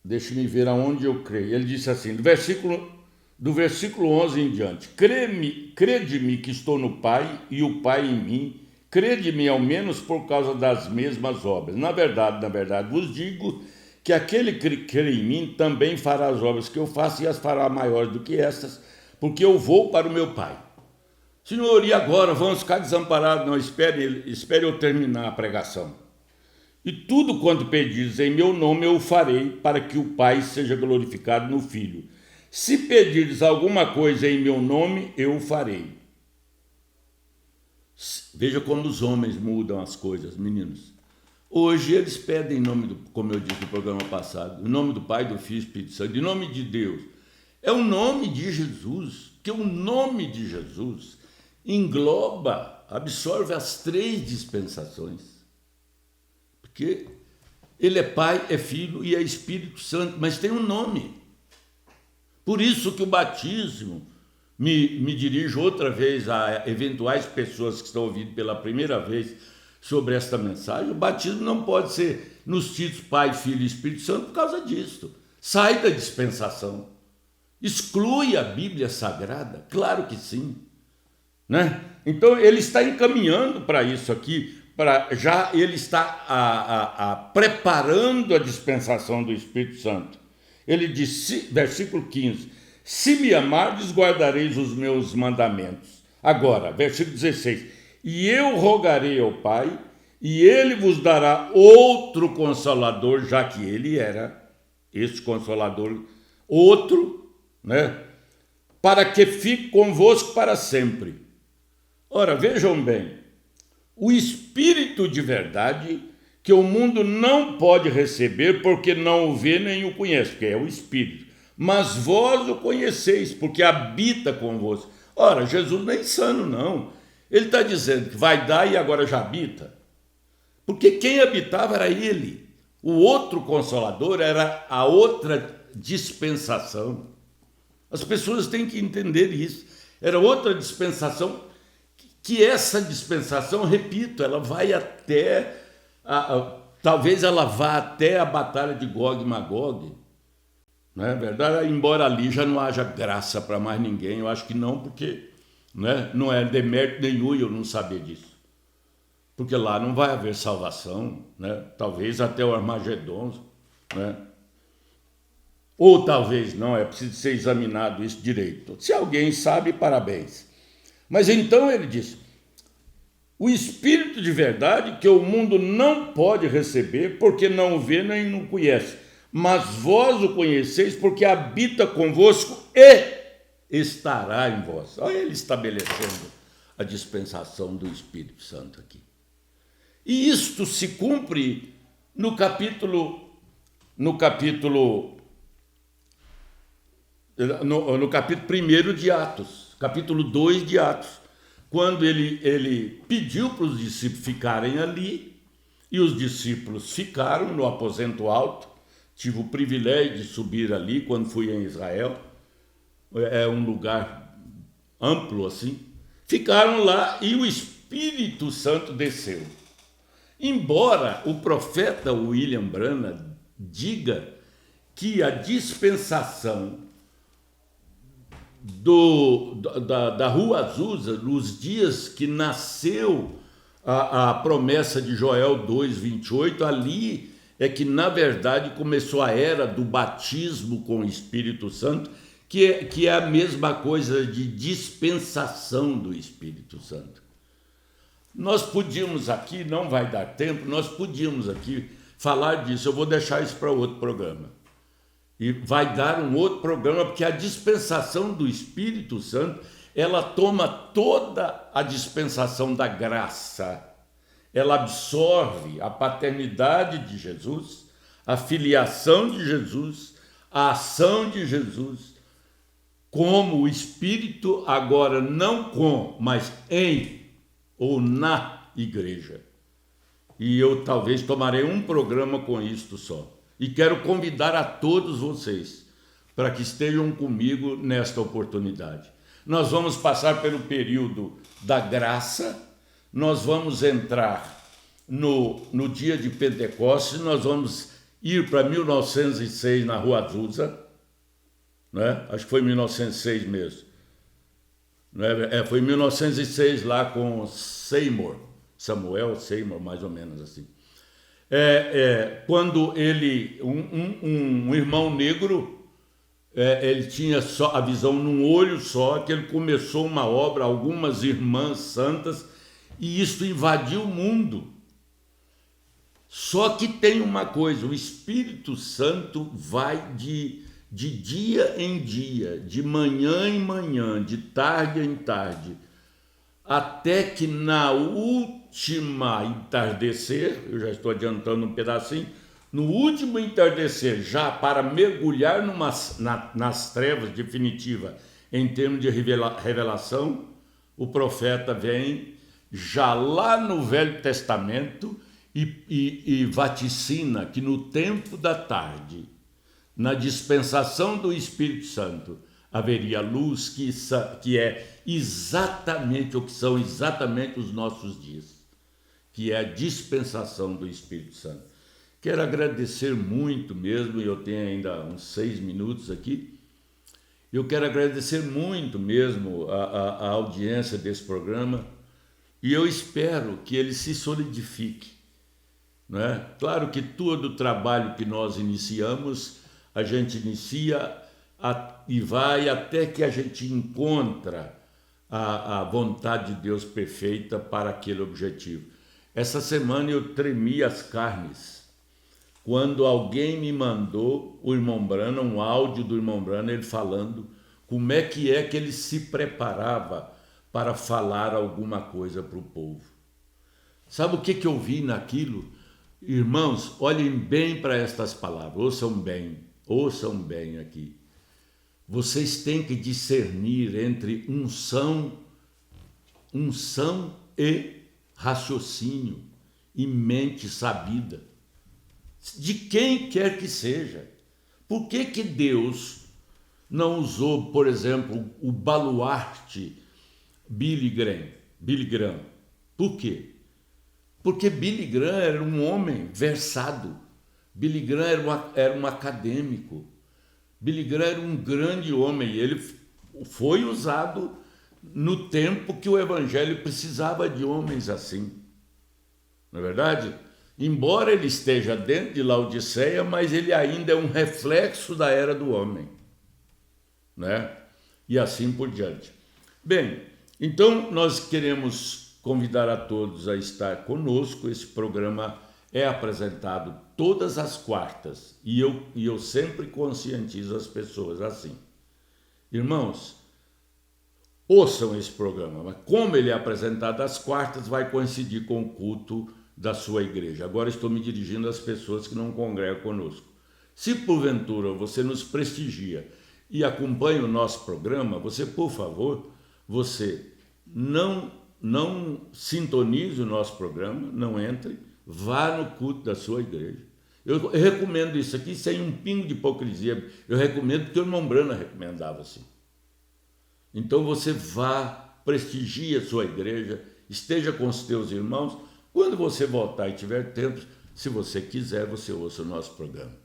deixe-me ver aonde eu creio. Ele disse assim, do versículo 11 em diante: crede-me que estou no Pai e o Pai em mim, crede-me ao menos por causa das mesmas obras. Na verdade, vos digo que aquele que crê em mim também fará as obras que eu faço e as fará maiores do que estas, porque eu vou para o meu Pai. Senhor, e agora vamos ficar desamparados? Não, espere eu terminar a pregação. E tudo quanto pedires em meu nome eu farei, para que o Pai seja glorificado no Filho. Se pedires alguma coisa em meu nome, eu o farei. Veja como os homens mudam as coisas, meninos. Hoje eles pedem em nome como eu disse no programa passado, em nome do Pai, do Filho e do Espírito Santo, em nome de Deus. É o nome de Jesus, que o nome de Jesus engloba, absorve as 3 dispensações. Porque ele é Pai, é Filho e é Espírito Santo, mas tem um nome. Por isso que o batismo, me dirijo outra vez a eventuais pessoas que estão ouvindo pela primeira vez sobre esta mensagem, o batismo não pode ser nos títulos Pai, Filho e Espírito Santo por causa disso. Sai da dispensação. Exclui a Bíblia Sagrada? Claro que sim. Né? Então ele está encaminhando para isso aqui, ele está preparando a dispensação do Espírito Santo. Ele disse, versículo 15, se me amardes, guardareis os meus mandamentos. Agora, versículo 16, e eu rogarei ao Pai, e ele vos dará outro Consolador, já que ele era este Consolador, outro, né? Para que fique convosco para sempre. Ora, vejam bem, o Espírito de verdade que o mundo não pode receber porque não o vê nem o conhece, porque é o Espírito. Mas vós o conheceis, porque habita convosco. Ora, Jesus não é insano, não. Ele está dizendo que vai dar e agora já habita. Porque quem habitava era ele. O outro Consolador era a outra dispensação. As pessoas têm que entender isso. Era outra dispensação, que essa dispensação, repito, ela vai até... talvez ela vá até a batalha de Gog e Magog. Não é verdade? Embora ali já não haja graça para mais ninguém, eu acho que não, porque não é demérito nenhum eu não saber disso. Porque lá não vai haver salvação, talvez até o Armagedon, ou talvez não, é preciso ser examinado isso direito. Se alguém sabe, parabéns. Mas então ele diz, o Espírito de verdade que o mundo não pode receber porque não o vê nem não conhece, mas vós o conheceis porque habita convosco e estará em vós. Olha ele estabelecendo a dispensação do Espírito Santo aqui. E isto se cumpre no capítulo 1 de Atos, capítulo 2 de Atos, quando ele pediu para os discípulos ficarem ali, e os discípulos ficaram no aposento alto. Tive o privilégio de subir ali quando fui em Israel. É um lugar amplo assim. Ficaram lá e o Espírito Santo desceu. Embora o profeta William Branham diga que a dispensação da Rua Azusa, nos dias que nasceu a promessa de Joel 2:28, ali é que, na verdade, começou a era do batismo com o Espírito Santo, que é a mesma coisa de dispensação do Espírito Santo. Nós podíamos aqui, não vai dar tempo, nós podíamos aqui falar disso, eu vou deixar isso para outro programa. E vai dar um outro programa, porque a dispensação do Espírito Santo, ela toma toda a dispensação da graça. Ela absorve a paternidade de Jesus, a filiação de Jesus, a ação de Jesus, como o Espírito agora não com, mas em ou na igreja. E eu talvez tomarei um programa com isto só. E quero convidar a todos vocês para que estejam comigo nesta oportunidade. Nós vamos passar pelo período da graça, nós vamos entrar no dia de Pentecostes, nós vamos ir para 1906 na Rua Azusa, né? Acho que foi 1906 mesmo. Foi em 1906 lá com Samuel Seymour, mais ou menos assim. Quando ele, um irmão negro, ele tinha só a visão num olho só, que ele começou uma obra, algumas irmãs santas, e isso invadiu o mundo. Só que tem uma coisa, o Espírito Santo vai de dia em dia, de manhã em manhã, de tarde em tarde, até que na última entardecer, eu já estou adiantando um pedacinho, no último entardecer, já para mergulhar nas trevas definitivas, em termos de revelação, o profeta vem já lá no Velho Testamento e vaticina que no tempo da tarde, na dispensação do Espírito Santo, haveria luz que é exatamente o que são exatamente os nossos dias, que é a dispensação do Espírito Santo. Quero agradecer muito mesmo, e eu tenho ainda uns 6 minutos aqui, eu quero agradecer muito mesmo a audiência desse programa, e eu espero que ele se solidifique, não é? Claro que todo o trabalho que nós iniciamos, a gente inicia e vai até que a gente encontra a vontade de Deus perfeita para aquele objetivo. Essa semana eu tremi as carnes quando alguém me mandou, o irmão Branham, um áudio do irmão Branham, ele falando como é que ele se preparava para falar alguma coisa para o povo. Sabe o que eu vi naquilo? Irmãos, olhem bem para estas palavras, ouçam bem aqui. Vocês têm que discernir entre unção e raciocínio e mente sabida, de quem quer que seja. Por que Deus não usou, por exemplo, o baluarte Billy Graham? Por quê? Porque Billy Graham era um homem versado, Billy Graham era um acadêmico, Billy Graham era um grande homem, e ele foi usado no tempo que o evangelho precisava de homens assim. Não é verdade? Embora ele esteja dentro de Laodiceia, mas ele ainda é um reflexo da era do homem, né? E assim por diante. Bem, então nós queremos convidar a todos a estar conosco. Esse programa é apresentado todas as quartas e eu sempre conscientizo as pessoas assim. Irmãos, ouçam esse programa, mas como ele é apresentado às quartas, vai coincidir com o culto da sua igreja. Agora estou me dirigindo às pessoas que não congregam conosco. Se porventura você nos prestigia e acompanha o nosso programa, você, por favor, você não sintonize o nosso programa, não entre, vá no culto da sua igreja. Eu recomendo isso aqui sem um pingo de hipocrisia. Eu recomendo porque o irmão Brana recomendava assim. Então você vá, prestigie a sua igreja, esteja com os teus irmãos. Quando você voltar e tiver tempo, se você quiser, você ouça o nosso programa.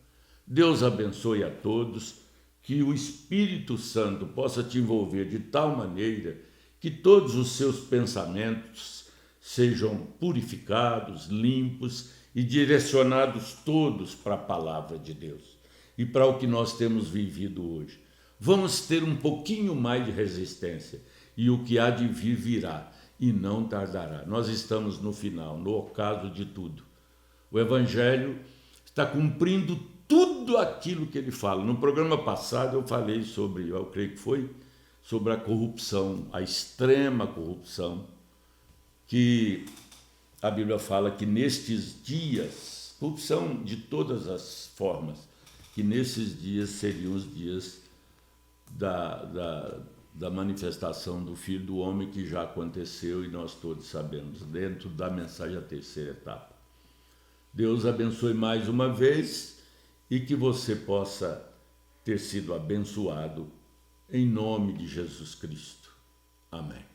Deus abençoe a todos, que o Espírito Santo possa te envolver de tal maneira que todos os seus pensamentos sejam purificados, limpos e direcionados todos para a palavra de Deus e para o que nós temos vivido hoje. Vamos ter um pouquinho mais de resistência e o que há de vir virá e não tardará. Nós estamos no final, no ocaso de tudo. O Evangelho está cumprindo tudo aquilo que ele fala. No programa passado eu falei sobre, eu creio que foi, sobre a corrupção, a extrema corrupção, que a Bíblia fala que nestes dias, corrupção de todas as formas, que nesses dias seriam os dias da manifestação do Filho do Homem, que já aconteceu e nós todos sabemos, dentro da mensagem da terceira etapa. Deus abençoe mais uma vez e que você possa ter sido abençoado em nome de Jesus Cristo. Amém.